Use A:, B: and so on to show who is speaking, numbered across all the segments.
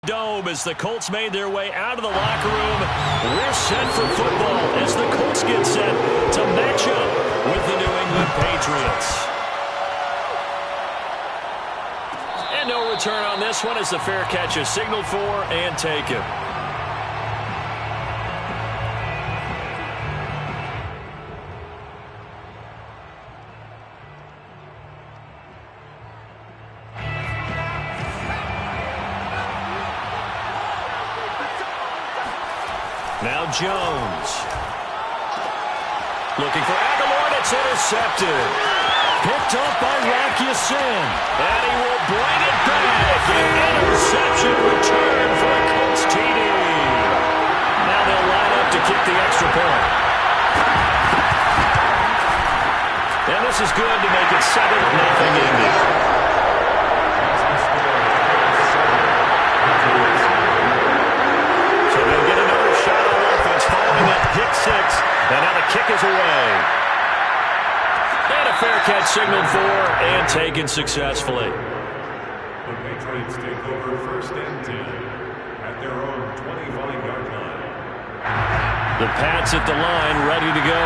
A: Dome as the Colts made their way out of the locker room. We're set for football as the Colts get set to match up with the New England Patriots. And no return on this one as the fair catch is signaled for and taken. Now Jones. Looking for Aguilar. It's intercepted. Picked up by Rocky Sin. And he will bring it back. An interception return for a Colts TD. Now they'll line up to kick the extra point. And this is good to make it 7-0 Indy. Pick six, and now the kick is away. And a fair catch signaled for and taken successfully.
B: The Patriots take over 1st and 10 at their own 25-yard line.
A: The Pats at the line, ready to go.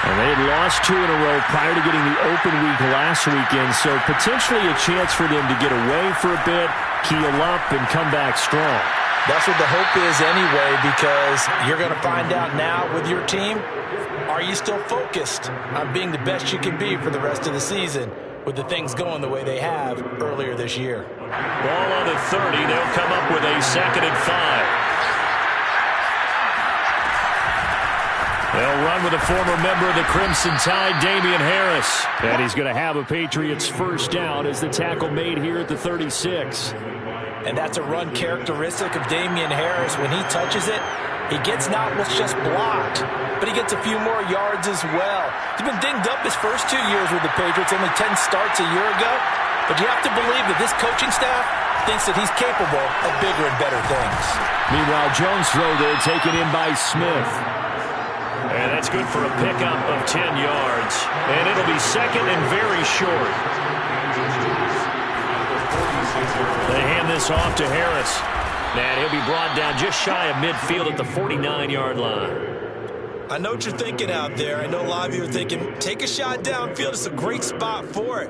A: And they had lost 2 in a row prior to getting the open week last weekend, so potentially a chance for them to get away for a bit, keel up, and come back strong.
C: That's what the hope is anyway, because you're going to find out now with your team, are you still focused on being the best you can be for the rest of the season with the things going the way they have earlier this year?
A: Ball on the 30. They'll come up with a 2nd and 5. They'll run with a former member of the Crimson Tide, Damian Harris. And he's going to have a Patriots first down as the tackle made here at the 36.
C: And that's a run characteristic of Damian Harris. When he touches it, he gets not what's just blocked, but he gets a few more yards as well. He's been dinged up his first 2 years with the Patriots, only 10 starts a year ago. But you have to believe that this coaching staff thinks that he's capable of bigger and better things.
A: Meanwhile, Jones' throw there taken in by Smith. And that's good for a pickup of 10 yards. And it'll be 2nd and very short. They hand this off to Harris. And he'll be brought down just shy of midfield at the 49-yard line.
C: I know what you're thinking out there. I know a lot of you are thinking, take a shot downfield. It's a great spot for it.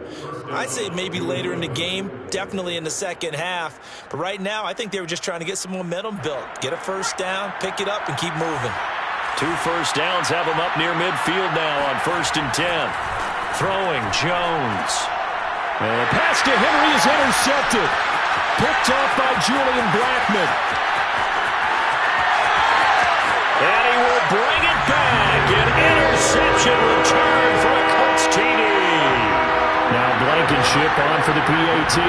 C: I'd say maybe later in the game, definitely in the second half. But right now, I think they were just trying to get some momentum built. Get a first down, pick it up, and keep moving.
A: 2 first downs have them up near midfield now on 1st and 10. Throwing Jones. And the pass to Henry is intercepted. Picked off by Julian Blackmon. And he will bring it back. An interception return for a Colts TD. Now Blankenship on for the PAT.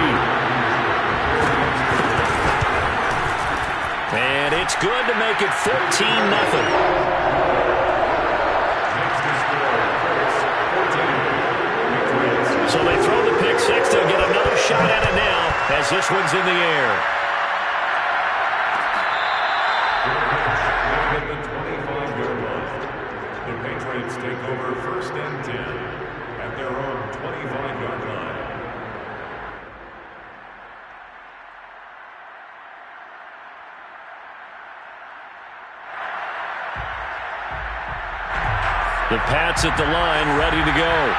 A: And it's good to make it 14-0. So they throw the pick six. They'll get another shot at it now as this one's in the air.
B: At the 25-yard line, the Patriots take over 1st and 10 at their own 25-yard line.
A: The Pats at the line, ready to go.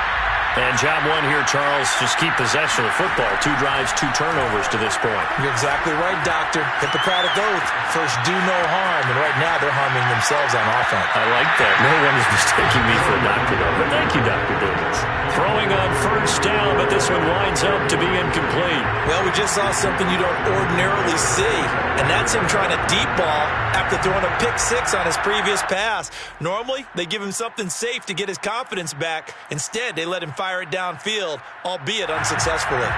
A: And job one here, Charles, just keep possession of the football. 2 drives, 2 turnovers to this point.
C: You're exactly right, Doctor. Hippocratic oath. First, do no harm. And right now, they're harming themselves on offense.
A: I like that. No one is mistaking me for a doctor, though. But thank you, Dr. Davis. Throwing on 1st down, but this one winds up to be incomplete.
C: Well, we just saw something you don't ordinarily see, and that's him trying to deep ball after throwing a pick six on his previous pass. Normally, they give him something safe to get his confidence back. Instead, they let him fire it downfield, albeit unsuccessfully.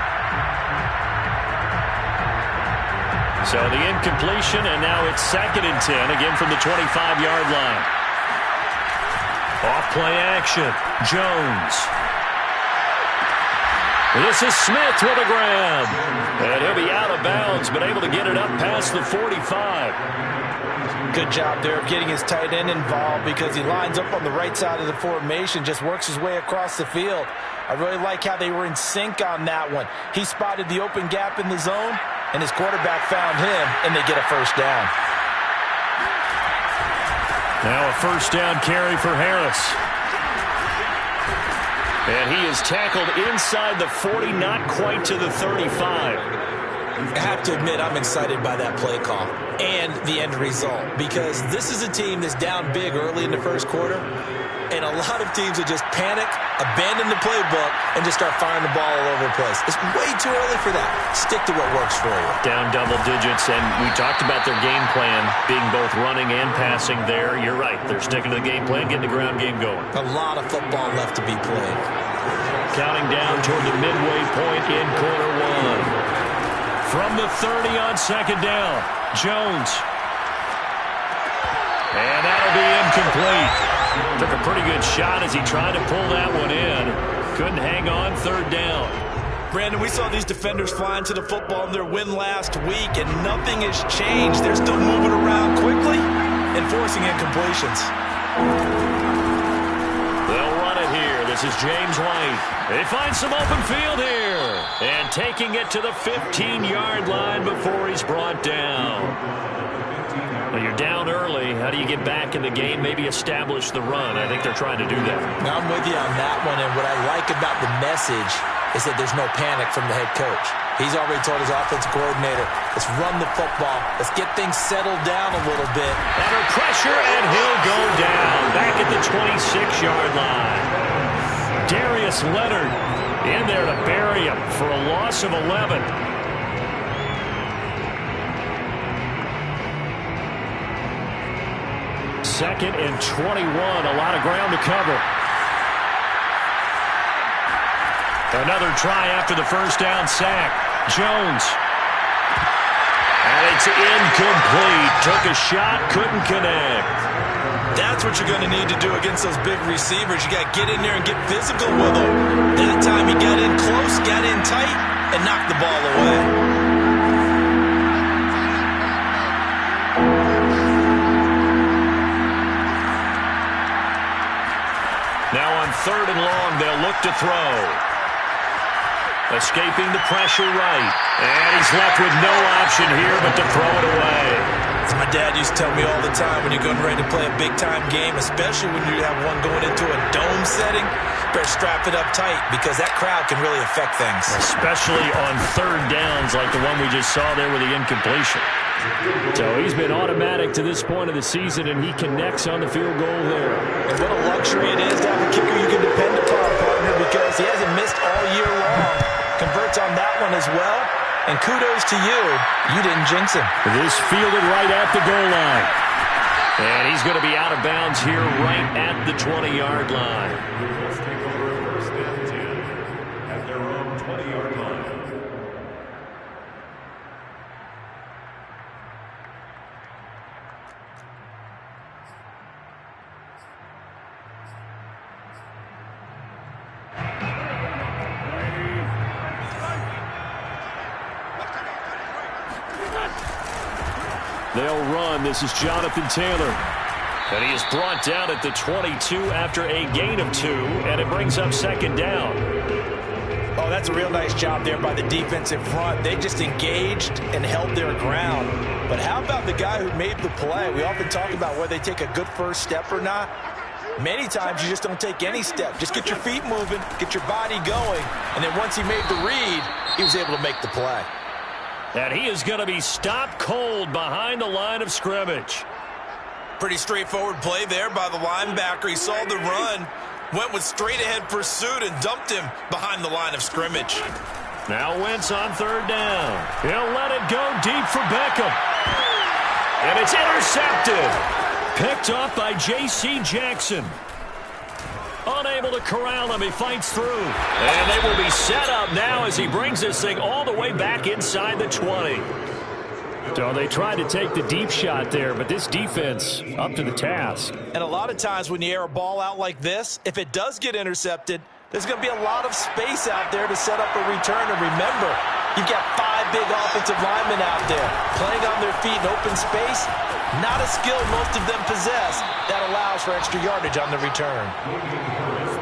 A: So the incompletion, and now it's 2nd and 10, again from the 25-yard line. Off play action, Jones. This is Smith with a grab. And he'll be out of bounds, but able to get it up past the 45.
C: Good job there of getting his tight end involved because he lines up on the right side of the formation, just works his way across the field. I really like how they were in sync on that one. He spotted the open gap in the zone. and his quarterback found him, and they get a first down.
A: Now a first down carry for Harris. And he is tackled inside the 40, not quite to the 35.
C: I have to admit, I'm excited by that play call and the end result, because this is a team that's down big early in the first quarter, and a lot of teams will just panic, abandon the playbook, and just start firing the ball all over the place. It's way too early for that. Stick to what works for you.
A: Down double digits, and we talked about their game plan being both running and passing there. You're right. They're sticking to the game plan, getting the ground game going.
C: A lot of football left to be played.
A: Counting down toward the midway point in quarter one. From the 30 on second down, Jones. And that'll be incomplete. Took a pretty good shot as he tried to pull that one in. Couldn't hang on third down.
C: Brandon, we saw these defenders flying to the football in their win last week, and nothing has changed. They're still moving around quickly and forcing incompletions.
A: They'll run it here. This is James White. They find some open field here. And taking it to the 15-yard line before he's brought down. Well, you're down early. How do you get back in the game? Maybe establish the run. I think they're trying to do that.
C: Now, I'm with you on that one, and what I like about the message is that there's no panic from the head coach. He's already told his offensive coordinator, let's run the football. Let's get things settled down a little bit.
A: Under pressure, and he'll go down. Back at the 26-yard line. Darius Leonard in there to bury him for a loss of 11. Second and 21. A lot of ground to cover. Another try after the first down sack. Jones. And it's incomplete. Took a shot, couldn't connect.
C: That's what you're going to need to do against those big receivers. You got to get in there and get physical with them. That time he got in close, got in tight, and knocked the ball away.
A: Now on third and long, they'll look to throw. Escaping the pressure right. And he's left with no option here but to throw it away.
C: As my dad used to tell me all the time, when you're getting ready to play a big-time game, especially when you have one going into a dome setting, better strap it up tight because that crowd can really affect things.
A: Especially on third downs like the one we just saw there with the incompletion. So he's been automatic to this point of the season, and he connects on the field goal there.
C: And what a luxury it is to have a kicker you can depend upon, partner, because he hasn't missed all year long. Converts on that one as well. And kudos to you. You didn't jinx him.
A: This fielded right at the goal line. And he's going to be out of bounds here right at the 20-yard line.
B: Let's take over first and 10 at their own 20-yard line.
A: They'll run. This is Jonathan Taylor. And he is brought down at the 22 after a gain of 2, and it brings up second down.
C: Oh, that's a real nice job there by the defensive front. They just engaged and held their ground. But how about the guy who made the play? We often talk about whether they take a good first step or not. Many times you just don't take any step. Just get your feet moving, get your body going, and then once he made the read, he was able to make the play.
A: And he is going to be stopped cold behind the line of scrimmage.
C: Pretty straightforward play there by the linebacker. He saw the run, went with straight-ahead pursuit, and dumped him behind the line of scrimmage.
A: Now Wentz on third down. He'll let it go deep for Beckham. And it's intercepted. Picked off by J.C. Jackson. Unable to corral him. He fights through. And they will be set up now as he brings this thing all the way back inside the 20. So they tried to take the deep shot there, but this defense up to the task.
C: And a lot of times when you air a ball out like this, if it does get intercepted, there's going to be a lot of space out there to set up a return. And remember, you've got 5 big offensive linemen out there, playing on their feet in open space. Not a skill most of them possess that allows for extra yardage on the return.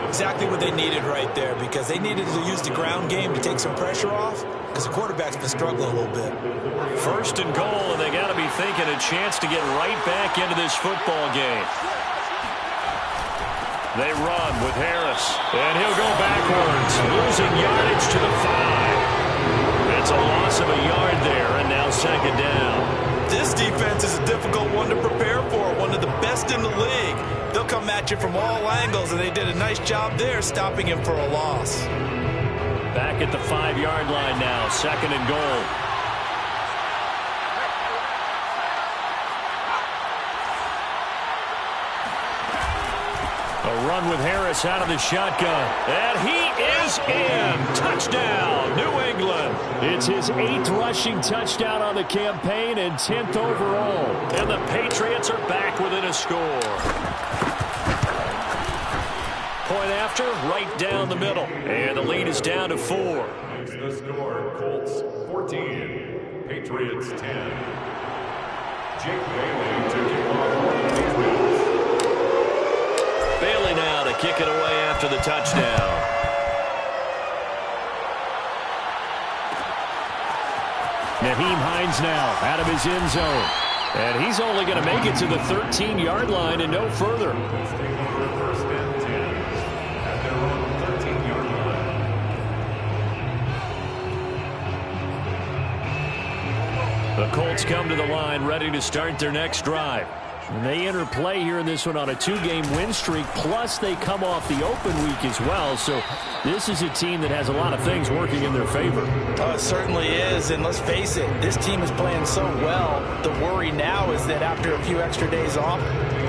C: Exactly what they needed right there, because they needed to use the ground game to take some pressure off, because the quarterback's been struggling a little bit.
A: First and goal, and they got to be thinking a chance to get right back into this football game. They run with Harris, and he'll go backwards, losing yardage to the 5. It's a loss of a yard there, and now second down.
C: This defense is a difficult one to prepare for, one of the best in the league. They'll come at you from all angles, and they did a nice job there stopping him for a loss.
A: Back at the 5-yard line now, second and goal. A run with Harris out of the shotgun. And he is in. Touchdown, New England. It's his 8th rushing touchdown on the campaign and 10th overall. And the Patriots are back within a score. Point after, right down the middle. And the lead is down to 4.
B: Makes the score, Colts 14, Patriots 10. Jake Bailey to kick off for the Patriots.
A: Bailey now to kick it away after the touchdown. Nyheim Hines now out of his end zone. And he's only going to make it to the 13-yard line and no further.
B: Let's take over first and 10 at their own 13-yard line.
A: The Colts come to the line ready to start their next drive. And they enter play here in this one on a 2-game win streak, plus they come off the open week as well. So this is a team that has a lot of things working in their favor.
C: Oh, it certainly is, and let's face it, this team is playing so well. The worry now is that after a few extra days off,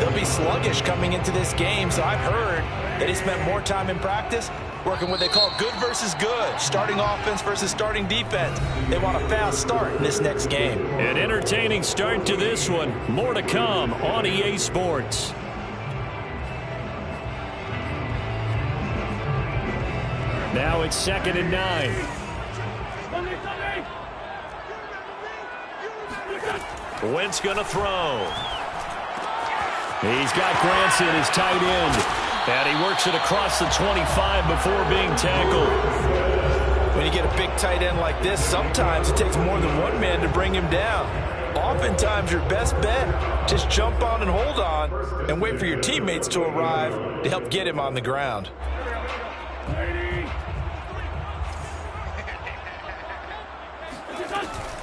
C: they'll be sluggish coming into this game. So I've heard that he spent more time in practice working what they call good versus good, starting offense versus starting defense. They want a fast start in this next game.
A: An entertaining start to this one. More to come on EA Sports. Now it's 2nd and 9. Wentz going to throw. He's got Granson, his tight end. And he works it across the 25 before being tackled.
C: When you get a big tight end like this, sometimes it takes more than one man to bring him down. Oftentimes, your best bet, just jump on and hold on and wait for your teammates to arrive to help get him on the ground.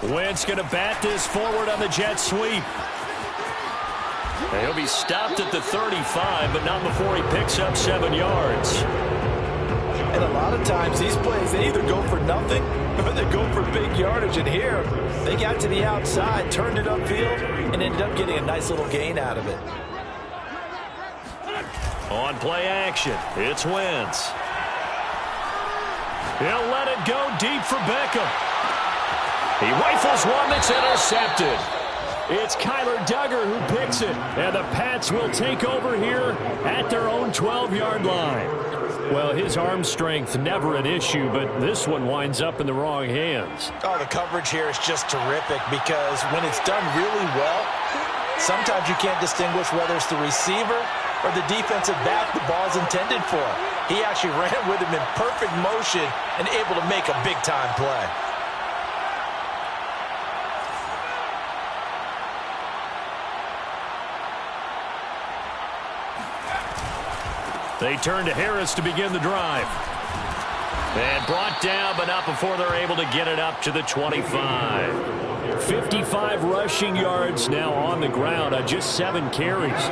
A: Wentz going to bat this forward on the jet sweep. And he'll be stopped at the 35, but not before he picks up 7 yards.
C: And a lot of times these plays, they either go for nothing or they go for big yardage. And here, they got to the outside, turned it upfield, and ended up getting a nice little gain out of it.
A: On play action, it's Wentz. He'll let it go deep for Beckham. He rifles one that's intercepted. It's Kyler Duggar who picks it, and the Pats will take over here at their own 12-yard line. Well, his arm strength never an issue, but this one winds up in the wrong hands.
C: Oh, the coverage here is just terrific because when it's done really well, sometimes you can't distinguish whether it's the receiver or the defensive back the ball's intended for. He actually ran with him in perfect motion and able to make a big-time play.
A: They turn to Harris to begin the drive. And brought down, but not before they're able to get it up to the 25. 55 rushing yards now on the ground on just 7 carries.
B: First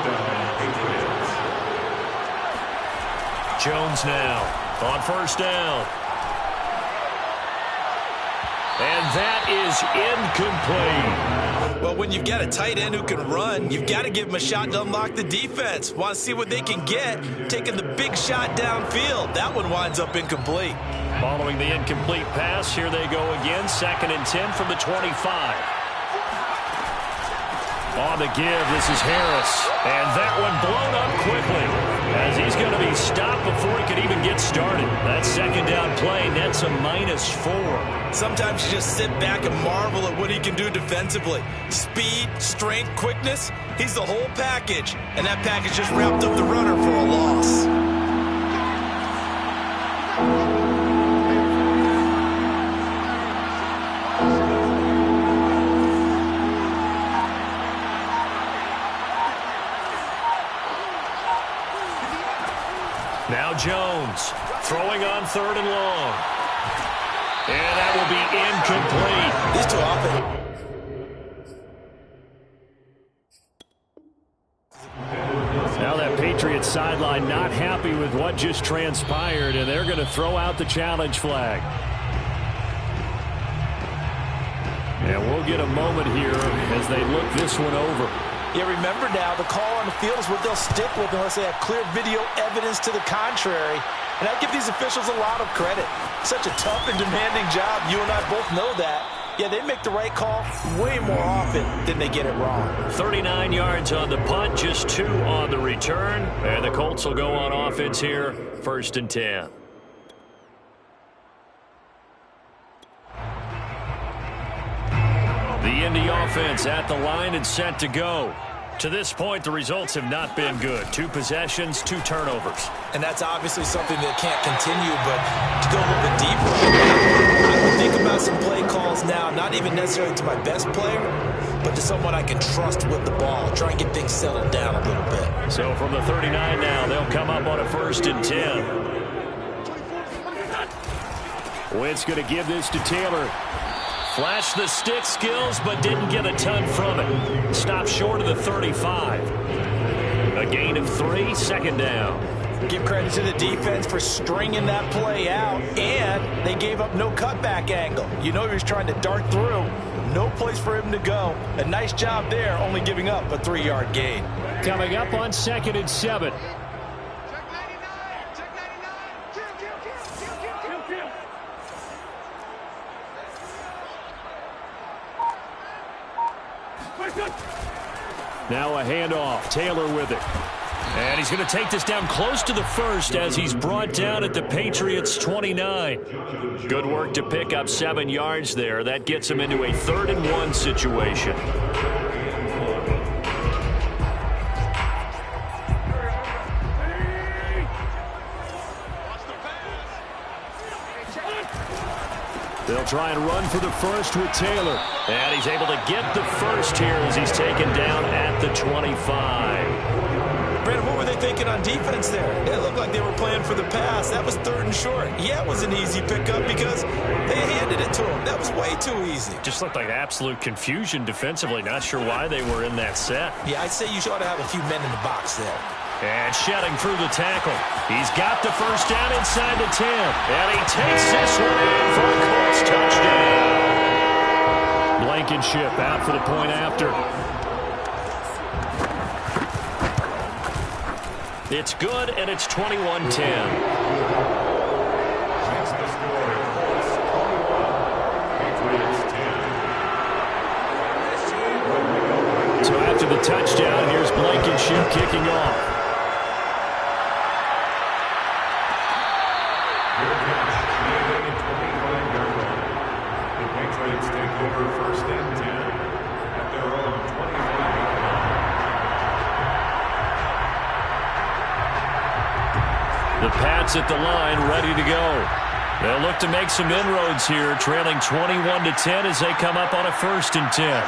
B: down, Patriots.
A: Jones now on first down. And that is incomplete.
C: Well, when you've got a tight end who can run, you've got to give him a shot to unlock the defense. Want to see what they can get, taking the big shot downfield. That one winds up incomplete.
A: Following the incomplete pass, here they go again. 2nd and 10 from the 25. On the give, this is Harris. And that one blown up quickly as he's going to be stopped before he could even get started. That second down play nets a -4.
C: Sometimes you just sit back and marvel at what he can do defensively. Speed, strength, quickness, he's the whole package. And that package just wrapped up the runner for a loss.
A: Now Jones throwing on 3rd and long. And that will be incomplete.
C: These two offense.
A: Now that Patriots sideline not happy with what just transpired, and they're going to throw out the challenge flag. And we'll get a moment here as they look this one over.
C: Yeah, remember now, the call on the field is what they'll stick with unless they have clear video evidence to the contrary. And I give these officials a lot of credit. Such a tough and demanding job. You and I both know that. Yeah, they make the right call way more often than they get it wrong.
A: 39 yards on the punt, just 2 on the return. And the Colts will go on offense here, 1st and 10. The Indy offense at the line and set to go. To this point, the results have not been good. 2 possessions, 2 turnovers.
C: And that's obviously something that can't continue, but to go a little bit deeper, I would think about some play calls now, not even necessarily to my best player, but to someone I can trust with the ball. Try and get things settled down a little bit.
A: So from the 39 now, they'll come up on a 1st and 10. Wentz going to give this to Taylor. Flashed the stick skills, but didn't get a ton from it. Stopped short of the 35. A gain of 3, 2nd down.
C: Give credit to the defense for stringing that play out, and they gave up no cutback angle. You know he was trying to dart through. No place for him to go. A nice job there, only giving up a 3-yard gain.
A: Coming up on 2nd and 7. Now a handoff. Taylor with it. And he's going to take this down close to the 1st as he's brought down at the Patriots' 29. Good work to pick up 7 yards there. That gets him into a 3rd and 1 situation. They'll try and run for the 1st with Taylor. And he's able to get the 1st here as he's taken down at the 25.
C: Brandon, what were they thinking on defense there? It looked like they were playing for the pass. That was 3rd and short. Yeah, it was an easy pickup because they handed it to him. That was way too easy.
A: Just looked like absolute confusion defensively. Not sure why they were in that set.
C: Yeah, I'd say you ought to have a few men in the box there.
A: And shedding through the tackle. He's got the 1st down inside the 10. And he takes this one in for a Colts touchdown. Blankenship out for the point after. It's good, and it's 21-10. So after the touchdown, here's Blankenship kicking off.
B: The Patriots take over 1st and 10 at their own 25.
A: The Pats at the line, ready to go. They'll look to make some inroads here, trailing 21-10 as they come up on a 1st and 10.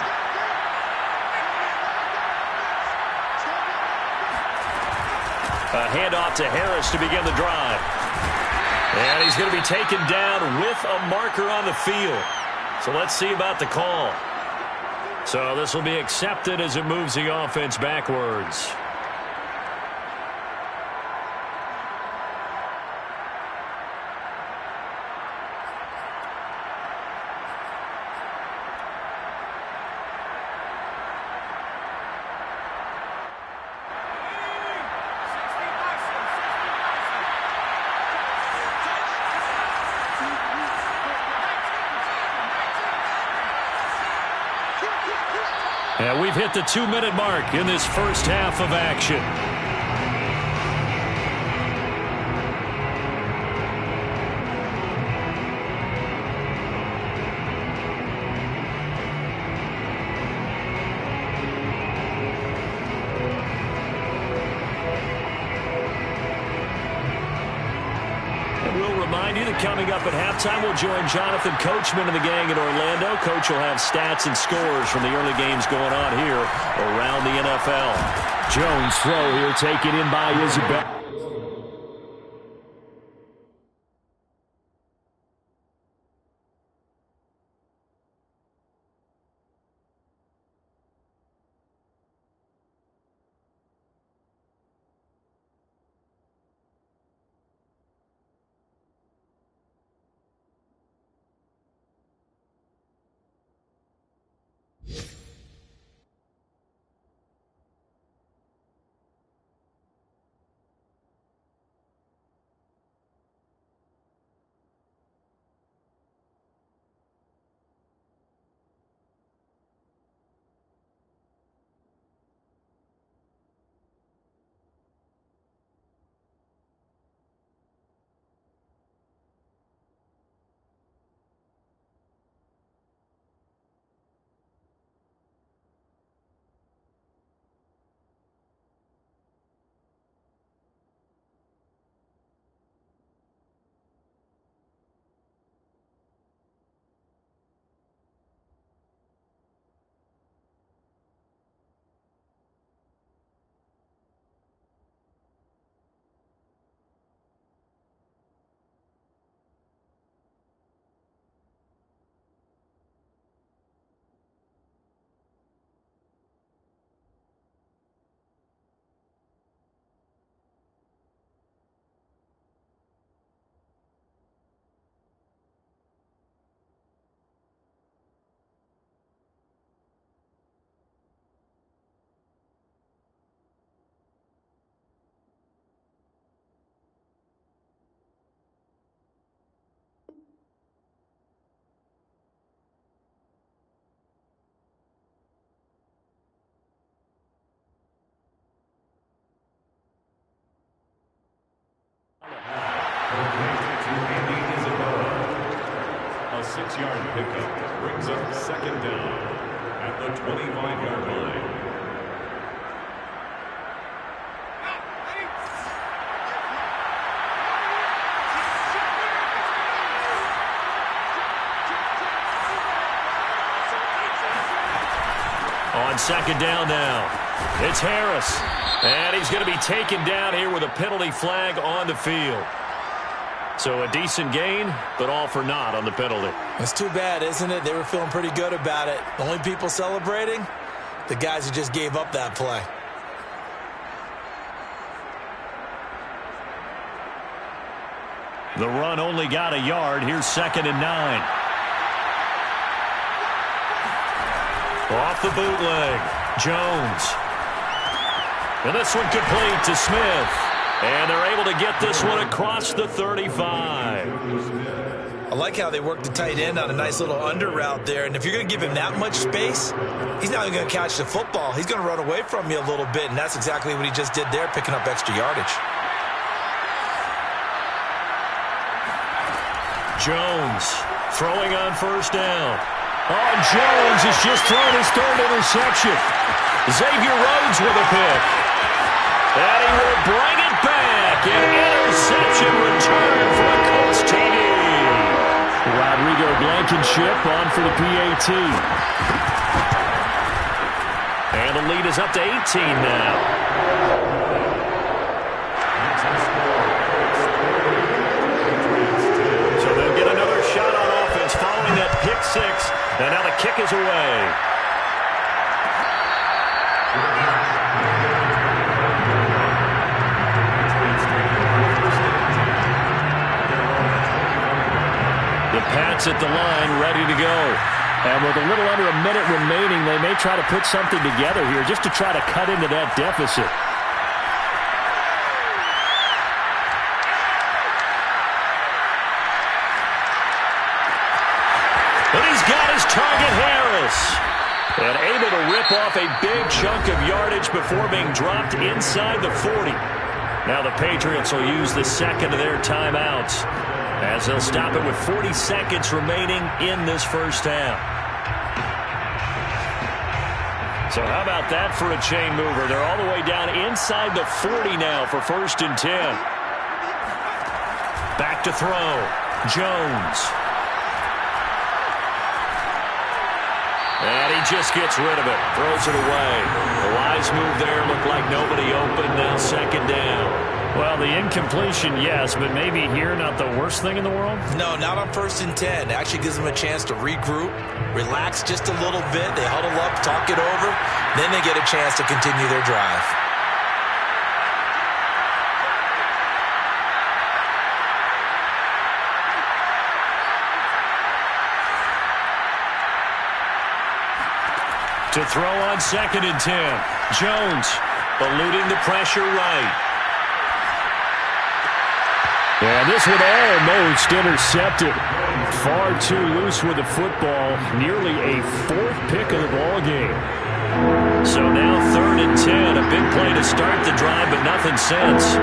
A: A handoff to Harris to begin the drive. And he's going to be taken down with a marker on the field. So let's see about the call. So this will be accepted as it moves the offense backwards. And we've hit the 2-minute mark in this first half of action. Coming up at halftime, we'll join Jonathan Coachman and the gang in Orlando. Coach will have stats and scores from the early games going on here around the NFL. Jones throw here taken in by Isabel.
B: A 6-yard pickup brings up second down at the 25-yard line.
A: On second down now, it's Harris. And he's going to be taken down here with a penalty flag on the field. So a decent gain, but all for naught on the penalty.
C: It's too bad, isn't it? They were feeling pretty good about it. The only people celebrating, the guys who just gave up that play.
A: The run only got a yard. Here's 2nd and 9. Off the bootleg, Jones. And this one complete to Smith. And they're able to get this one across the 35.
C: I like how they worked the tight end on a nice little under route there. And if you're going to give him that much space, he's not even going to catch the football. He's going to run away from you a little bit, and that's exactly what he just did there, picking up extra yardage.
A: Jones throwing on first down. Oh, Jones has just thrown his 3rd interception. Xavier Rhodes with a pick. And he will bring it back. An interception return for a Colts TD. Rodrigo Blankenship on for the PAT. And the lead is up to 18 now. So they'll get another shot on offense following that pick 6. And now the kick is away. The Pats at the line, ready to go. And with a little under a minute remaining, they may try to put something together here just to try to cut into that deficit. But he's got his target, Harris. And able to rip off a big chunk of yardage before being dropped inside the 40. Now the Patriots will use the second of their timeouts as they'll stop it with 40 seconds remaining in this first half. So how about that for a chain mover? They're all the way down inside the 40 now for 1st and 10. Back to throw. Jones. And he just gets rid of it. Throws it away. The wise move there. Looked like nobody open. Now 2nd down.
D: Well, the incompletion, yes, but maybe here not the worst thing in the world?
C: No, not on 1st and 10. It actually gives them a chance to regroup, relax just a little bit. They huddle up, talk it over. Then they get a chance to continue their drive.
A: To throw on 2nd and 10. Jones eluding the pressure right.
D: And this one almost intercepted. Far too loose with the football. Nearly a 4th pick of the ball game.
A: So now 3rd and 10. A big play to start the drive, but nothing since.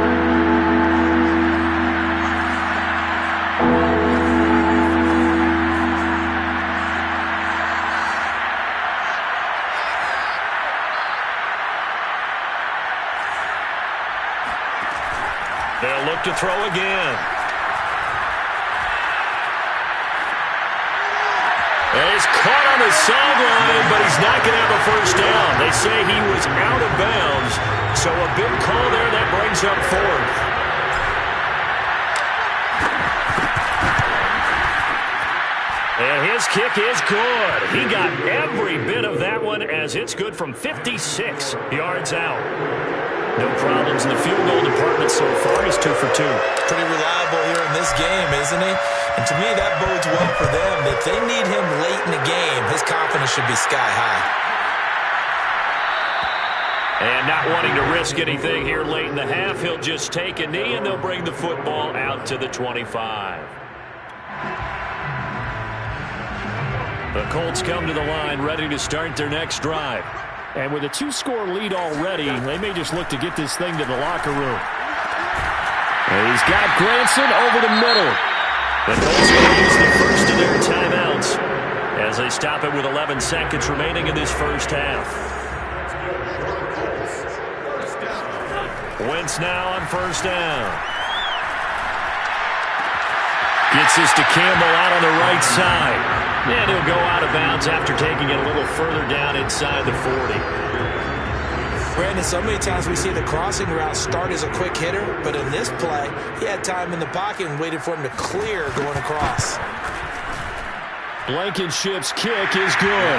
A: They'll look to throw again. And he's caught on the sideline, but he's not going to have a 1st down. They say he was out of bounds, so a big call there that brings up 4th. And his kick is good. He got every bit of that one as it's good from 56 yards out. No problems in the field goal department so far. He's 2 for 2.
C: Pretty reliable here in this game, isn't he? And to me, that bodes well for them. If they need him late in the game, his confidence should be sky high.
A: And not wanting to risk anything here late in the half, he'll just take a knee, and they'll bring the football out to the 25. The Colts come to the line, ready to start their next drive.
D: And with a 2-score lead already, they may just look to get this thing to the locker room. And he's got Granson over the middle.
A: The Colts will use the first of their timeouts as they stop it with 11 seconds remaining in this first half. Wentz now on 1st down. Gets this to Campbell out on the right side. And he'll go out of bounds after taking it a little further down inside the 40.
C: Brandon, so many times we see the crossing route start as a quick hitter, but in this play, he had time in the pocket and waited for him to clear going across.
A: Blankenship's kick is good.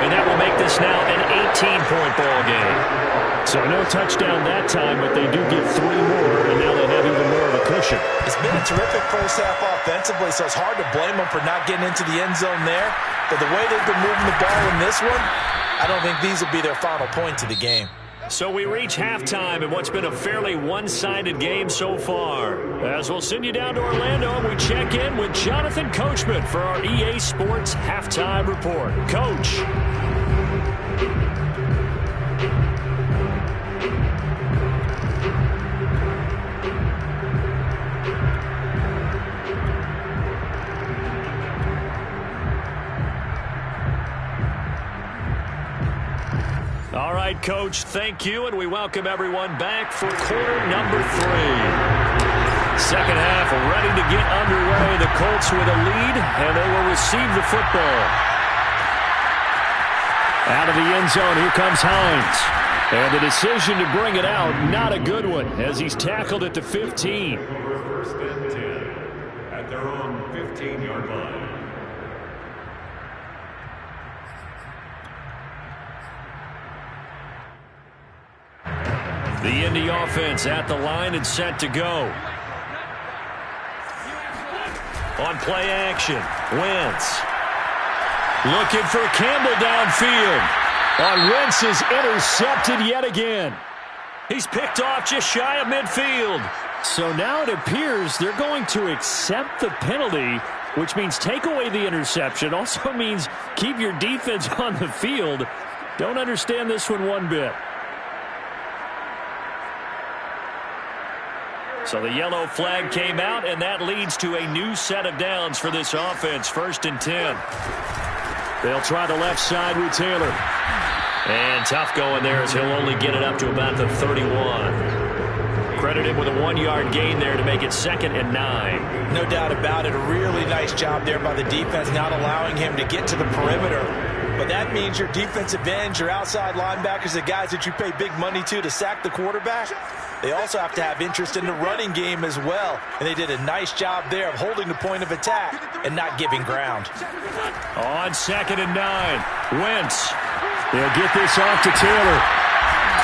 A: And that will make this now an 18-point ball game.
D: So no touchdown that time, but they do get 3 more, and now they have even more of a cushion.
C: It's been a terrific first half offensively, so it's hard to blame them for not getting into the end zone there. But the way they've been moving the ball in this one, I don't think these will be their final points of the game.
A: So we reach halftime in what's been a fairly one-sided game so far. As we'll send you down to Orlando, we check in with Jonathan Coachman for our EA Sports Halftime Report. Coach. All right, Coach, thank you, and we welcome everyone back for quarter number 3. Second half ready to get underway. The Colts with a lead, and they will receive the football.
D: Out of the end zone, here comes Hines. And the decision to bring it out, not a good one, as he's tackled at the 15.
B: 1st and 10 at their own 15-yard line.
A: The Indy offense at the line and set to go. On play action, Wentz. Looking for Campbell downfield. On Wentz is intercepted yet again. He's picked off just shy of midfield.
D: So now it appears they're going to accept the penalty which means take away the interception. Also means keep your defense on the field. Don't understand this one bit. So the yellow flag came out, and that leads to a new set of downs for this offense. 1st and 10. They'll try the left side with Taylor. And tough going there as he'll only get it up to about the 31. Credit him with a 1-yard gain there to make it 2nd and 9.
C: No doubt about it. A really nice job there by the defense, not allowing him to get to the perimeter. But that means your defensive ends, your outside linebackers, the guys that you pay big money to sack the quarterback, they also have to have interest in the running game as well. And they did a nice job there of holding the point of attack and not giving ground.
D: On 2nd and 9, Wentz. They'll get this off to Taylor.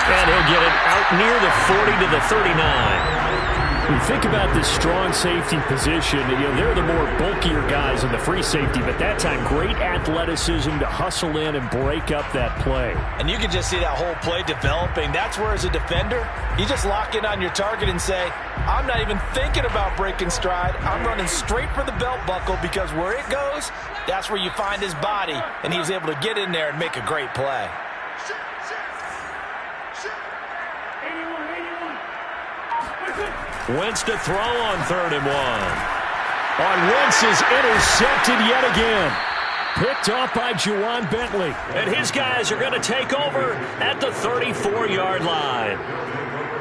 D: And he'll get it out near the 40 to the 39. When you think about this strong safety position, they're the more bulkier guys in the free safety, but that time great athleticism to hustle in and break up that play.
C: And you can just see that whole play developing. That's where, as a defender, you just lock in on your target and say, I'm not even thinking about breaking stride. I'm running straight for the belt buckle, because where it goes, that's where you find his body. And he was able to get in there and make a great play.
D: Wentz to throw on 3rd and 1. On Wentz is intercepted yet again. Picked off by Juwan Bentley.
A: And his guys are going to take over at the 34-yard line.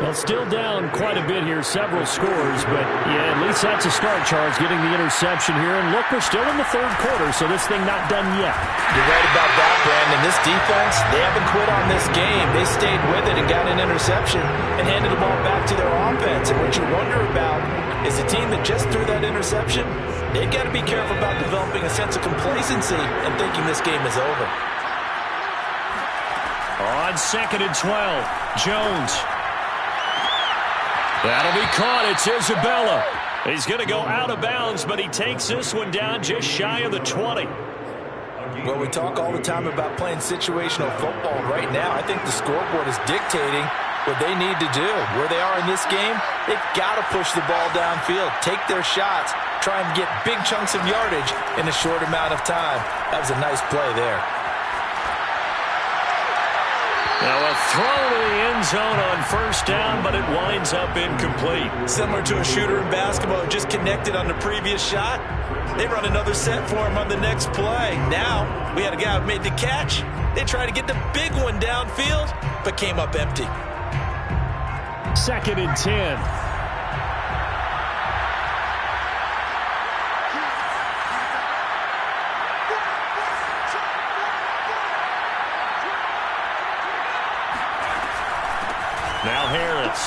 D: Well, still down quite a bit here, several scores, but yeah, at least that's a start, Charles, getting the interception here. And look, we're still in the 3rd quarter, so this thing not done yet.
C: You're right about that, Brandon. This defense, they haven't quit on this game. They stayed with it and got an interception and handed the ball back to their offense. And what you wonder about is the team that just threw that interception, they've got to be careful about developing a sense of complacency and thinking this game is over.
D: On 2nd and 12, Jones.
A: That'll be caught. It's Isabella. He's going to go out of bounds, but he takes this one down just shy of the 20.
C: Well, we talk all the time about playing situational football. Right now, I think the scoreboard is dictating what they need to do. Where they are in this game, they've got to push the ball downfield, take their shots, try and get big chunks of yardage in a short amount of time. That was a nice play there.
A: Now a throw to the end zone on 1st down, but it winds up incomplete.
C: Similar to a shooter in basketball who just connected on the previous shot. They run another set for him on the next play. Now we had a guy who made the catch. They tried to get the big one downfield, but came up empty.
D: 2nd and 10.
A: Now Harris.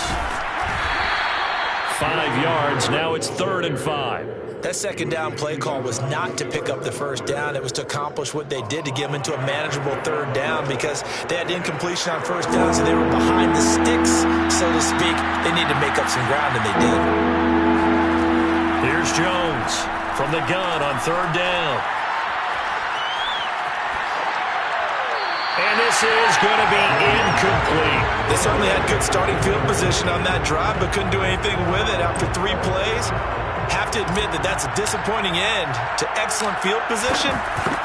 A: 5 yards. Now it's 3rd and 5.
C: That 2nd down play call was not to pick up the 1st down. It was to accomplish what they did, to get them into a manageable 3rd down, because they had incompletion on 1st down, so they were behind the sticks, so to speak. They needed to make up some ground, and they did.
A: Here's Jones from the gun on 3rd down. And this is going to be incomplete.
C: They certainly had good starting field position on that drive, but couldn't do anything with it after 3 plays. Have to admit that that's a disappointing end to excellent field position.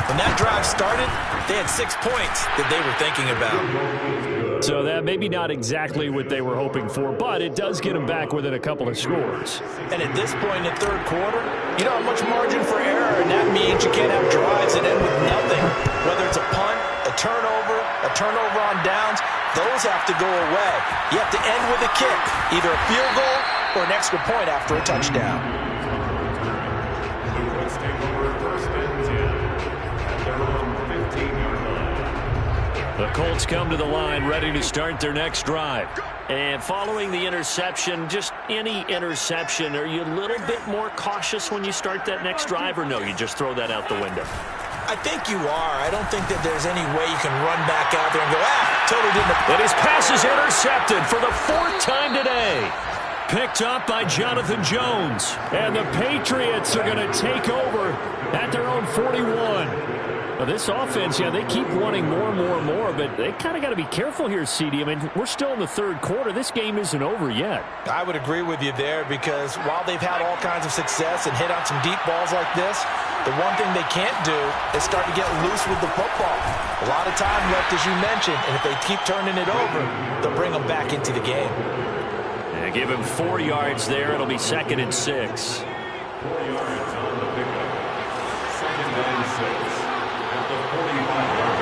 C: When that drive started, they had 6 points that they were thinking about.
D: So that maybe not exactly what they were hoping for, but it does get them back within a couple of scores.
C: And at this point in the 3rd quarter, you don't have much margin for error, and that means you can't have drives that end with nothing. Whether it's a punt, a turnover on downs, those have to go away. You have to end with a kick, either a field goal or an extra point after a touchdown.
B: The Colts take over 1st and 10 at their own 15-yard line.
A: The Colts come to the line ready to start their next drive. And following the interception, just any interception, are you a little bit more cautious when you start that next drive, or no, you just throw that out the window?
C: I think you are. I don't think that there's any way you can run back out there and go, totally didn't.
A: But his pass is intercepted for the 4th time today. Picked up by Jonathan Jones.
D: And the Patriots are going to take over at their own 41. Well, this offense, they keep wanting more and more and more, but they kind of got to be careful here, CD. I mean, we're still in the 3rd quarter. This game isn't over yet.
C: I would agree with you there, because while they've had all kinds of success and hit on some deep balls like this, The one thing they can't do is start to get loose with the football. A lot of time left, as you mentioned, and if they keep turning it over, they'll bring them back into the game.
D: Yeah, give him 4 yards there. It'll be 2nd and 6.
B: 4 yards on the pickup. 2nd and 6 at the 45-yard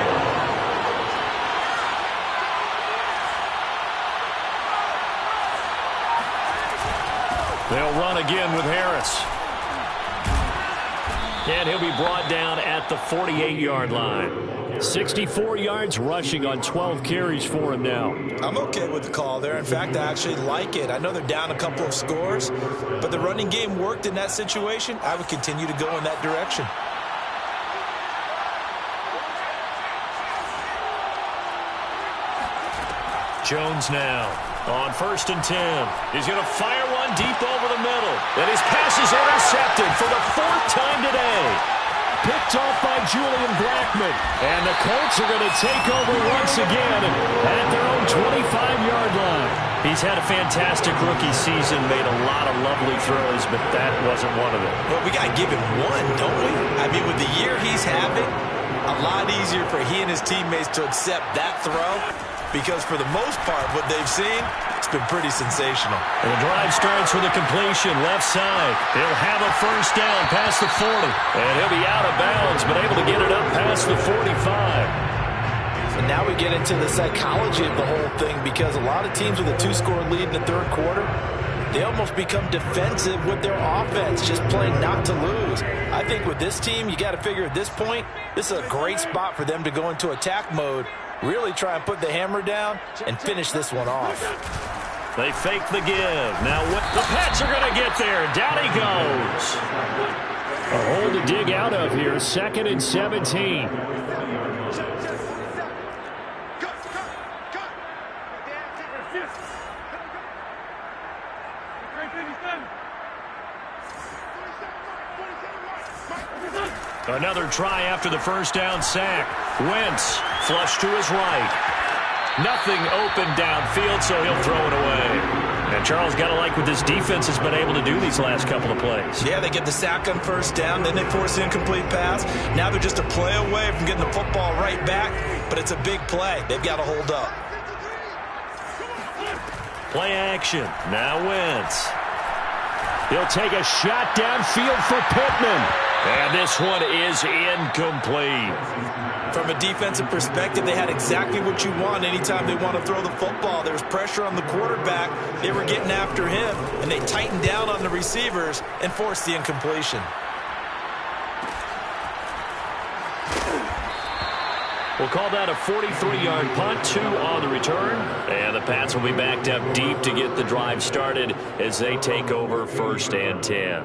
B: line.
D: They'll run again with Harris. And he'll be brought down at the 48-yard line. 64 yards rushing on 12 carries for him now.
C: I'm okay with the call there. In fact, I actually like it. I know they're down a couple of scores, but the running game worked in that situation. I would continue to go in that direction.
D: Jones now on 1st and 10. He's going to fire one deep over the middle. And his pass is intercepted for the 4th time today. Picked off by Julian Blackmon. And the Colts are going to take over once again at their own 25-yard line. He's had a fantastic rookie season, made a lot of lovely throws, but that wasn't one of them.
C: Well, we got to give him one, don't we? I mean, with the year he's having, a lot easier for he and his teammates to accept that throw. Because for the most part, what they've seen, it's been pretty sensational.
D: And the drive starts with a completion left side. He'll have a 1st down past the 40. And he'll be out of bounds, but able to get it up past the 45.
C: And now we get into the psychology of the whole thing, because a lot of teams with a 2-score lead in the 3rd quarter, they almost become defensive with their offense, just playing not to lose. I think with this team, you got to figure at this point, this is a great spot for them to go into attack mode, really try and put the hammer down and finish this one off.
D: They fake the give. Now the Pats are going to get there. Down he goes. A hole to dig out of here. 2nd and 17. Another try after the 1st down sack. Wentz flush to his right. Nothing open downfield, so he'll throw it away. And Charles, got to like what this defense has been able to do these last couple of plays.
C: Yeah, they get the sack on 1st down, then they force an incomplete pass. Now they're just a play away from getting the football right back, but it's a big play. They've got to hold up.
D: Play action. Now Wentz. He'll take a shot downfield for Pittman. And this one is incomplete.
C: From a defensive perspective, they had exactly what you want anytime they want to throw the football. There was pressure on the quarterback. They were getting after him, and they tightened down on the receivers and forced the incompletion.
D: We'll call that a 43-yard punt, 2 on the return. And the Pats will be backed up deep to get the drive started as they take over 1st and 10.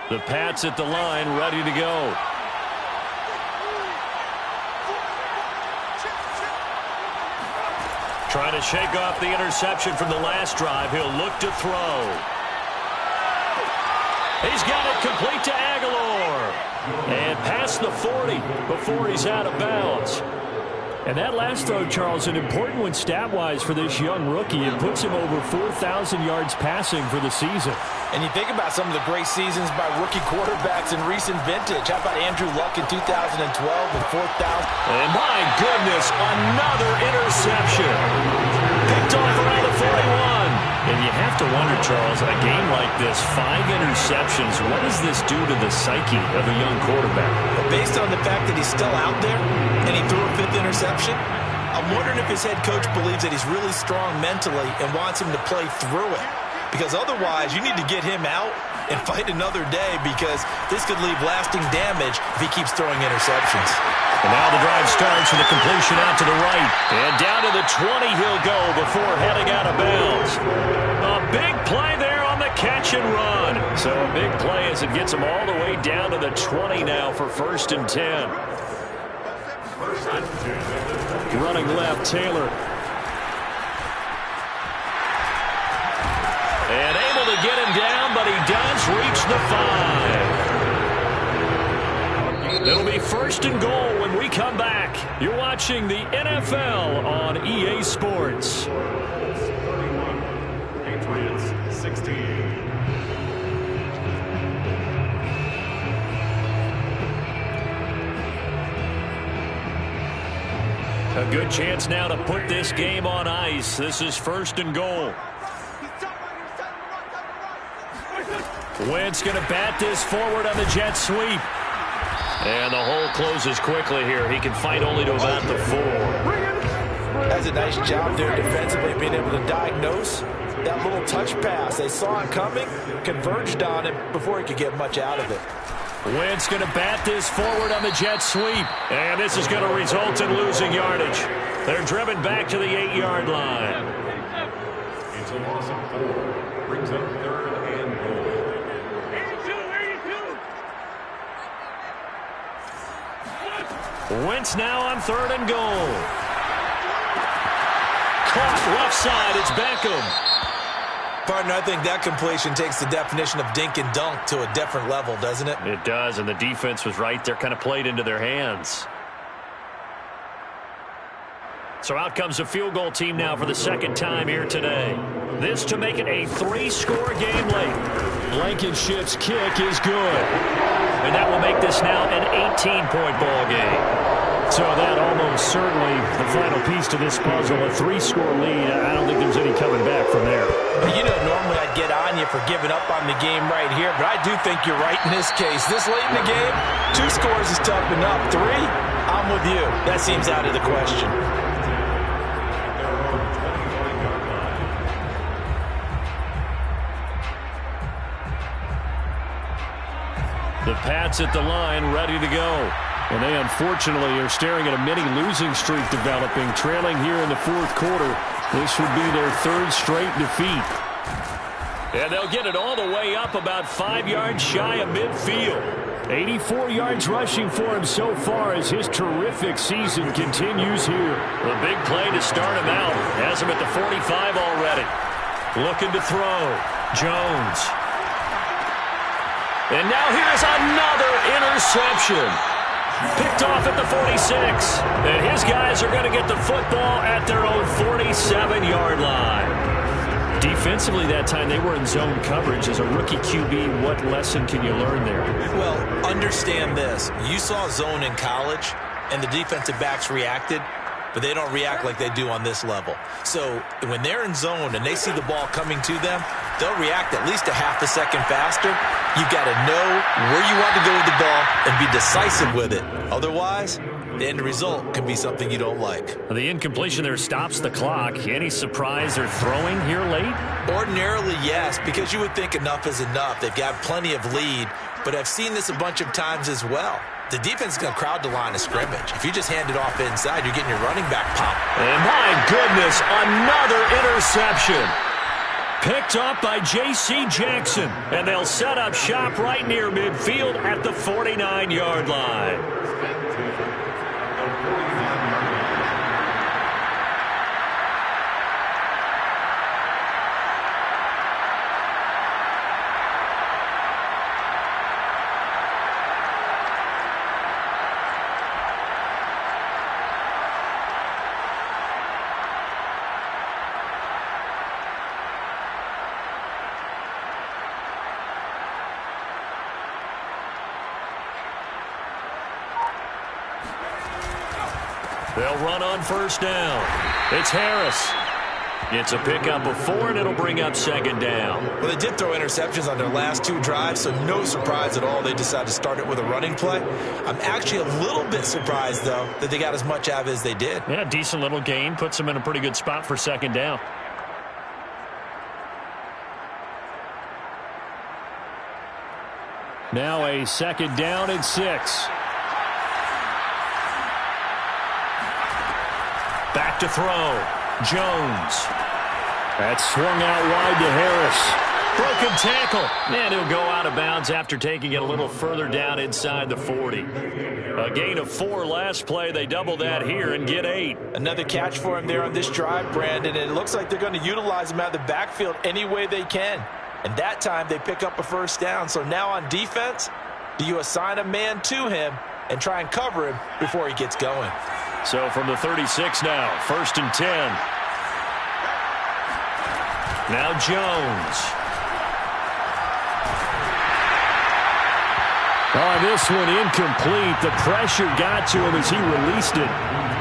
D: The Pats at the line, ready to go. Trying to shake off the interception from the last drive. He'll look to throw. He's got it complete to Aguilar. And past the 40 before he's out of bounds. And that last throw, Charles, an important one stat-wise for this young rookie. It puts him over 4,000 yards passing for the season.
C: And you think about some of the great seasons by rookie quarterbacks in recent vintage. How about Andrew Luck in 2012 with 4,000?
D: And my goodness, another interception. Picked off around the 41. And you have to wonder, Charles, a game like this, 5 interceptions, what does this do to the psyche of a young quarterback?
C: But based on the fact that he's still out there and he threw a 5th interception, I'm wondering if his head coach believes that he's really strong mentally and wants him to play through it. Because otherwise, you need to get him out and fight another day, because this could leave lasting damage if he keeps throwing interceptions.
D: And now the drive starts with a completion out to the right. And down to the 20 he'll go before heading out of bounds. A big play there on the catch and run. So a big play as it gets him all the way down to the 20 now for 1st and 10. Running left, Taylor. And able to get him down, but he does reach the 5. It'll be 1st and goal when we come back. You're watching the NFL on EA Sports.
B: 16.
D: A good chance now to put this game on ice. This is 1st and goal. Wentz going to bat this forward on the jet sweep. And the hole closes quickly here. He can fight only to about the 4.
C: That's a nice job there defensively, being able to diagnose that little touch pass. They saw it coming, converged on him before he could get much out of it.
D: Wentz going to bat this forward on the jet sweep. And this is going to result in losing yardage. They're driven back to the 8-yard line.
B: It's a loss of 4. Brings up 3rd and goal.
D: 82. Wentz now on 3rd and goal. Caught left side. It's Beckham.
C: Partner, I think that completion takes the definition of dink and dunk to a different level, doesn't it?
D: It does, and the defense was right there, kind of played into their hands. So out comes a field goal team now for the 2nd time here today. This to make it a 3-score game late. Blankenship's kick is good. And that will make this now an 18-point ball game. So that almost certainly the final piece to this puzzle, a 3-score lead. I don't think there's any coming back from there.
C: You know, normally I'd get on you for giving up on the game right here, but I do think you're right in this case. This late in the game, 2 scores is tough enough. 3, I'm with you. That seems out of the question.
D: The Pats at the line, ready to go. And they unfortunately are staring at a mini losing streak developing, trailing here in the 4th quarter. This would be their 3rd straight defeat. And they'll get it all the way up about 5 yards shy of midfield. 84 yards rushing for him so far as his terrific season continues here. The big play to start him out. Has him at the 45 already. Looking to throw. Jones. And now here's another interception. Picked off at the 46. And his guys are going to get the football at their own 47-yard line. Defensively that time, they were in zone coverage. As a rookie QB, what lesson can you learn there?
C: Well, understand this. You saw zone in college, and the defensive backs reacted, but they don't react like they do on this level. So when they're in zone and they see the ball coming to them, they'll react at least a half a second faster. You've got to know where you want to go with the ball and be decisive with it. Otherwise, the end result can be something you don't like.
D: The incompletion there stops the clock. Any surprise they're throwing here late?
C: Ordinarily, yes, because you would think enough is enough. They've got plenty of lead, but I've seen this a bunch of times as well. The defense is going to crowd the line of scrimmage. If you just hand it off inside, you're getting your running back pop.
D: And my goodness, another interception. Picked up by J.C. Jackson. And they'll set up shop right near midfield at the 49-yard line. They'll run on 1st down. It's Harris. It's a pickup of 4, and it'll bring up 2nd down.
C: Well, they did throw interceptions on their last 2 drives, so no surprise at all they decided to start it with a running play. I'm actually a little bit surprised, though, that they got as much out of it as they did.
D: Yeah, decent little gain. Puts them in a pretty good spot for 2nd down. Now a 2nd down and 6. Back to throw. Jones. That's swung out wide to Harris. Broken tackle. And he'll go out of bounds after taking it a little further down inside the 40. A gain of 4 last play. They double that here and get 8.
C: Another catch for him there on this drive, Brandon. And it looks like they're going to utilize him out of the backfield any way they can. And that time they pick up a 1st down. So now on defense, do you assign a man to him and try and cover him before he gets going?
D: So from the 36 now, 1st and 10. Now Jones. Oh, this one incomplete. The pressure got to him as he released it.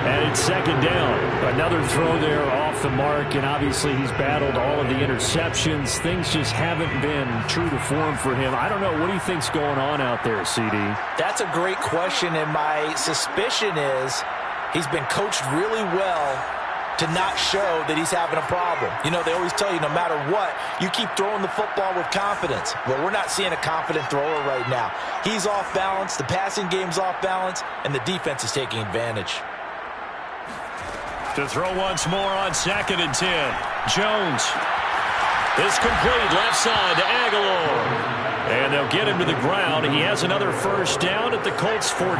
D: And it's second down. Another throw there off the mark, and obviously he's battled all of the interceptions. Things just haven't been true to form for him. I don't know. What do you think's going on out there, CD?
C: That's a great question, and my suspicion is he's been coached really well to not show that he's having a problem. You know, they always tell you no matter what, you keep throwing the football with confidence. Well, we're not seeing a confident thrower right now. He's off balance, the passing game's off balance, and the defense is taking advantage.
D: To throw once more on 2nd and 10. Jones. This complete left side to Aguilar. And they'll get him to the ground. He has another first down at the Colts 14.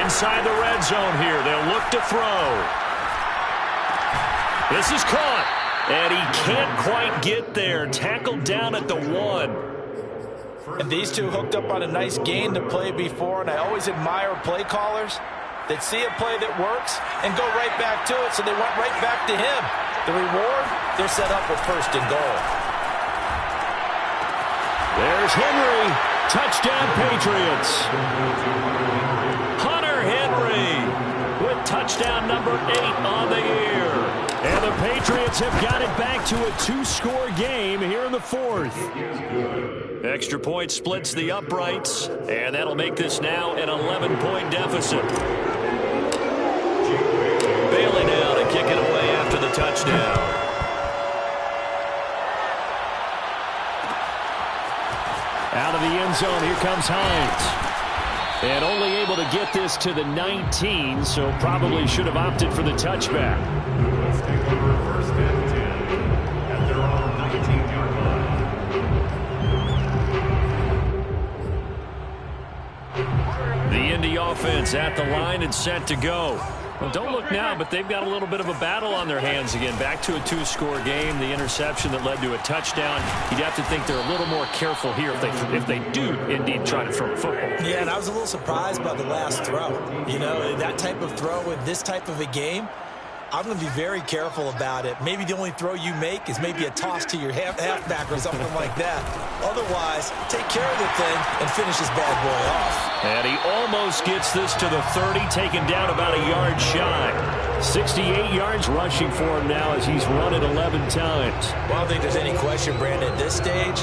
D: Inside the red zone here. They'll look to throw. This is caught. And he can't quite get there. Tackled down at the 1.
C: And these two hooked up on a nice gain to play before, and I always admire play callers that see a play that works and go right back to it, so they went right back to him. The reward, they're set up with 1st and goal.
D: There's Henry. Touchdown, Patriots. Hunter Henry with touchdown number 8 on the year. And the Patriots have got it back to a 2-score game here in the 4th. Extra point splits the uprights, and that'll make this now an 11-point deficit. Bailey now to kick it away after the touchdown. Out of the end zone, here comes Hines. And only able to get this to the 19, so probably should have opted for the touchback.
B: Let's take over 1st and 10 at their own 19-yard line.
D: The Indy offense at the line and set to go. Well, don't look now, but they've got a little bit of a battle on their hands again. Back to a 2-score game. The interception that led to a touchdown. You'd have to think they're a little more careful here if they do indeed try to throw a football.
C: Yeah, and I was a little surprised by the last throw. You know, that type of throw in this type of a game, I'm going to be very careful about it. Maybe the only throw you make is maybe a toss to your halfback or something like that. Otherwise, take care of the thing and finish this bad boy off.
D: And he almost gets this to the 30, taken down about a yard shy. 68 yards rushing for him now as he's run it 11 times.
C: Well, I don't think there's any question, Brandon, at this stage,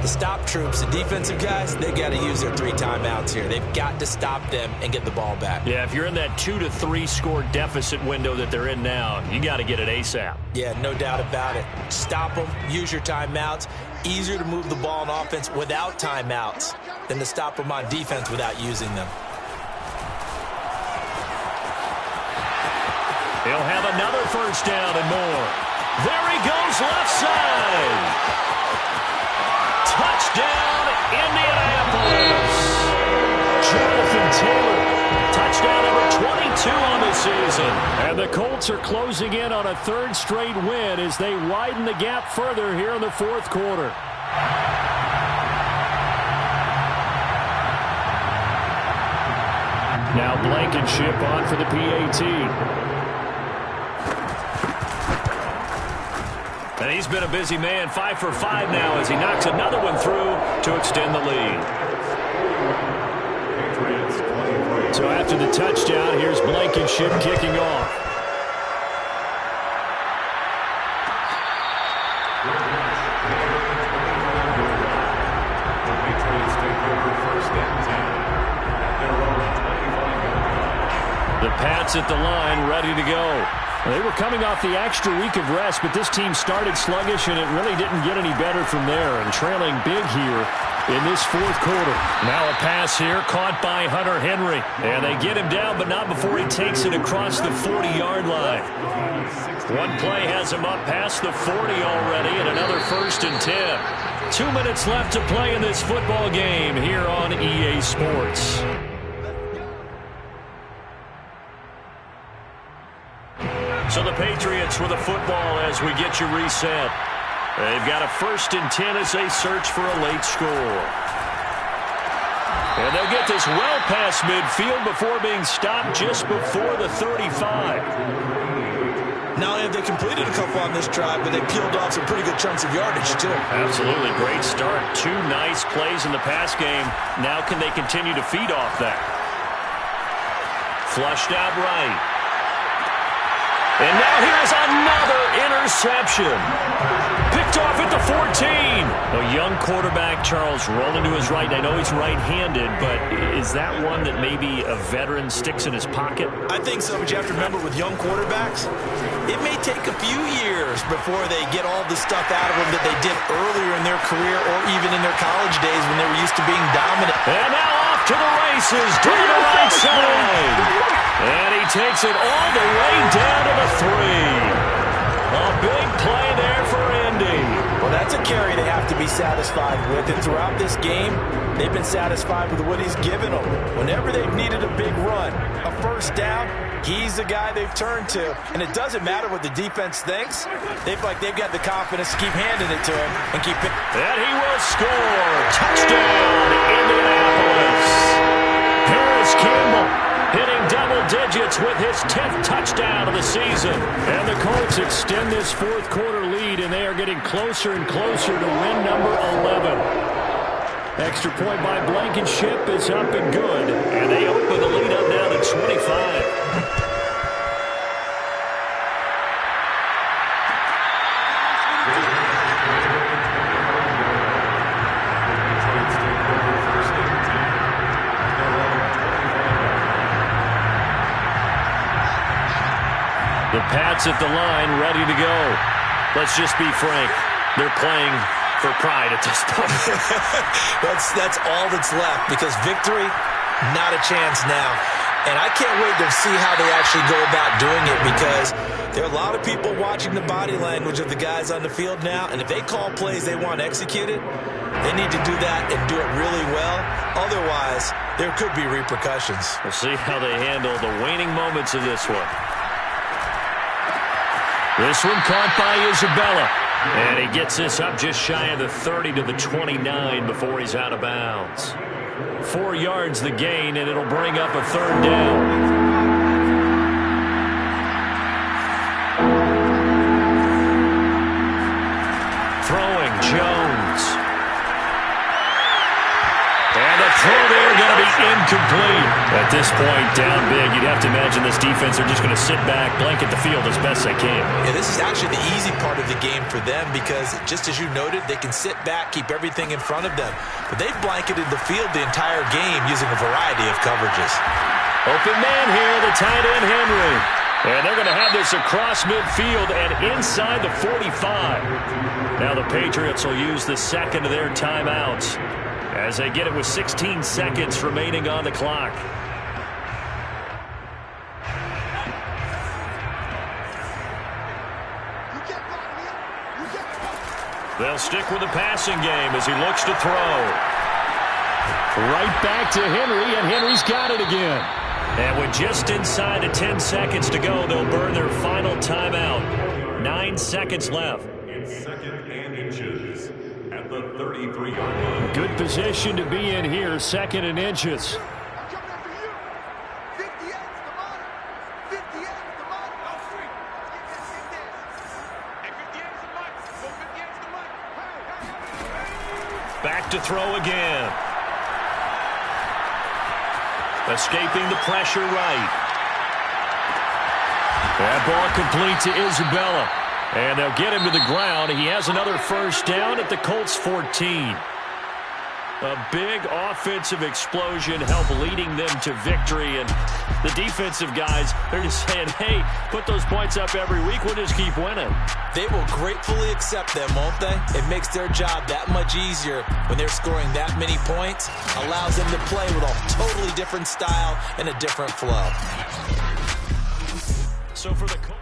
C: the stop troops, the defensive guys, they got to use their 3 timeouts here. They've got to stop them and get the ball back.
D: Yeah, if you're in that 2 to 3 score deficit window that they're in now, you got to get it ASAP.
C: Yeah, no doubt about it. Stop them, use your timeouts. Easier to move the ball on offense without timeouts than to stop them on defense without using them.
D: He'll have another first down and more. There he goes, left side. Touchdown, Indianapolis. Jonathan Taylor, touchdown number 22 on the season. And the Colts are closing in on a 3rd straight win as they widen the gap further here in the 4th quarter. Now Blankenship on for the PAT. And he's been a busy man, 5 for 5 now as he knocks another one through to extend the lead. So after the touchdown, here's Blankenship kicking off.
B: The Patriots take over 1st and 10 at their own 25-yard line.
D: The Pats at the line, ready to go. They were coming off the extra week of rest, but this team started sluggish, and it really didn't get any better from there, and trailing big here in this 4th quarter. Now a pass here caught by Hunter Henry, and they get him down, but not before he takes it across the 40-yard line. One play has him up past the 40 already, and another 1st and 10. 2 minutes left to play in this football game here on EA Sports. So the Patriots with the football as we get you reset. They've got a 1st and 10 as they search for a late score. And they'll get this well past midfield before being stopped just before the 35.
C: not only have they completed a couple on this drive, but they peeled off some pretty good chunks of yardage, too.
D: Absolutely. Great start. 2 nice plays in the pass game. Now can they continue to feed off that? Flushed out right. And now here's another interception. Picked off at the 14. A young quarterback, Charles, rolling to his right. I know he's right-handed, but is that one that maybe a veteran sticks in his pocket?
C: I think so, but you have to remember with young quarterbacks, it may take a few years before they get all the stuff out of them that they did earlier in their career or even in their college days when they were used to being dominant.
D: And now off to the races, to the right side. And he takes it all the way down to the 3. A big play there for Indy.
C: Well, that's a carry they have to be satisfied with. And throughout this game, they've been satisfied with what he's given them. Whenever they've needed a big run, a first down, he's the guy they've turned to. And it doesn't matter what the defense thinks. They've got the confidence to keep handing it to him and keep it.
D: And he will score. Touchdown, Indianapolis. Paris Campbell hitting double digits with his 10th touchdown of the season. And the Colts extend this fourth quarter lead, and they are getting closer and closer to win number 11. Extra point by Blankenship is up and good, and they open the lead up now to 25. The Pats at the line, ready to go. Let's just be frank. They're playing for pride at this point.
C: That's all that's left, because victory, not a chance now. And I can't wait to see how they actually go about doing it, because there are a lot of people watching the body language of the guys on the field now, and if they call plays they want executed, they need to do that and do it really well. Otherwise, there could be repercussions.
D: We'll see how they handle the waning moments of this one. This one caught by Isabella. And he gets this up just shy of the 30 to the 29 before he's out of bounds. 4 yards the gain, and it'll bring up a third down. Throwing Jones. And the throw there going to be incomplete. At this point, down big, you'd have to imagine this defense are just going to sit back, blanket the field as best they can.
C: Yeah, this is actually the easy part of the game for them, because just as you noted, they can sit back, keep everything in front of them. But they've blanketed the field the entire game using a variety of coverages.
D: Open man here, the tight end Henry. And they're going to have this across midfield and inside the 45. Now the Patriots will use the second of their timeouts as they get it with 16 seconds remaining on the clock. They'll stick with the passing game as he looks to throw.
A: Right back to Henry, and Henry's got it again.
D: And with just inside of 10 seconds to go, they'll burn their final timeout. 9 seconds left.
B: It's second and inches at the 33-yard line.
A: Good position to be in here, second and inches.
D: Back to throw again. Escaping the pressure right. That ball complete to Isabella. And they'll get him to the ground. He has another first down at the Colts 14. A big offensive explosion helped leading them to victory. And the defensive guys, they're just saying, hey, put those points up every week. We'll just keep winning.
C: They will gratefully accept them, won't they? It makes their job that much easier when they're scoring that many points. Allows them to play with a totally different style and a different flow.
D: So for the Colts.